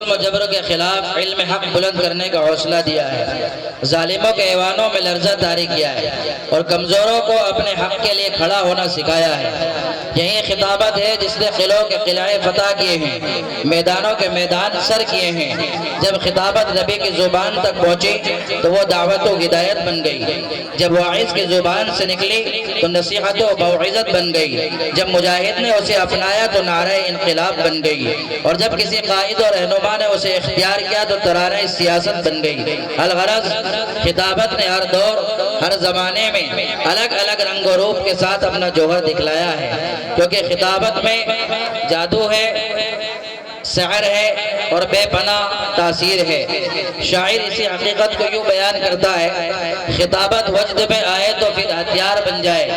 جبر کے خلاف علم حق بلند کرنے کا حوصلہ دیا ہے، ظالموں کے ایوانوں میں لرزہ طاری کیا ہے اور کمزوروں کو اپنے حق کے لیے کھڑا ہونا سکھایا ہے۔ یہی خطابت ہے جس نے قلعوں کے قلعے فتح کیے ہیں، میدانوں کے میدان سر کیے ہیں۔ جب خطابت نبی کی زبان تک پہنچی تو وہ دعوت و ہدایت بن گئی، جب واعظ کی زبان سے نکلی تو نصیحت و موعظت بن گئی، جب مجاہد نے اسے اپنایا تو نعرہ انقلاب بن گئی، اور جب کسی قائد اور رہنما نے اسے اختیار کیا تو ترانہ سیاست بن گئی۔ الغرض خطابت نے ہر دور ہر زمانے میں الگ الگ رنگ و روپ کے ساتھ اپنا جوہر دکھلایا ہے، کیونکہ خطابت میں جادو ہے، سحر ہے اور بے پناہ تاثیر ہے۔ شاعر اسی حقیقت کو یوں بیان کرتا ہے: خطابت وجد میں آئے تو پھر ہتھیار بن جائے،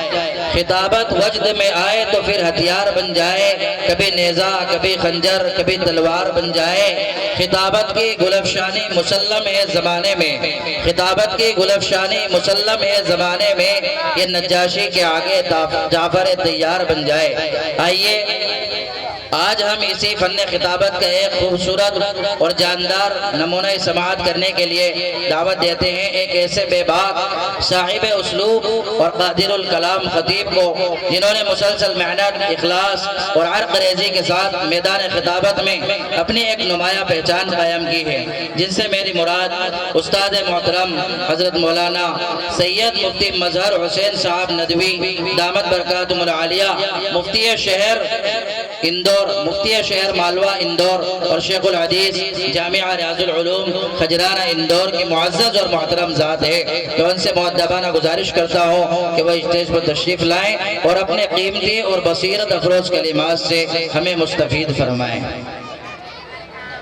خطابت وجد میں آئے تو پھر ہتھیار بن جائے، کبھی نیزہ کبھی خنجر کبھی تلوار بن جائے۔ خطابت کی گلفشانی مسلم ہے زمانے میں، خطابت کی گلفشانی مسلم ہے زمانے میں، یہ نجاشی کے آگے جعفر طیار بن جائے۔ آئیے آج ہم اسی فن خطابت کا ایک خوبصورت اور جاندار نمونہ سماعت کرنے کے لیے دعوت دیتے ہیں ایک ایسے بے باک صاحب اسلوب اور قادر الکلام خطیب کو، جنہوں نے مسلسل محنت، اخلاص اور عرق ریزی کے ساتھ میدان خطابت میں اپنی ایک نمایاں پہچان قائم کی ہے، جن سے میری مراد استاد محترم حضرت مولانا سید مفتی مظہر حسین صاحب ندوی دامت برکاتہم العالیہ، مفتی شہر اندور، مفتی شہر مالوہ اندور اور شیخ الحدیث جامعہ ریاض العلوم خجرانہ اندور کی معزز اور محترم ذات ہے، تو ان سے مؤدبانہ گزارش کرتا ہوں کہ وہ اسٹیج پر تشریف لائیں اور اپنے قیمتی اور بصیرت افروز کلمات سے ہمیں مستفید فرمائیں۔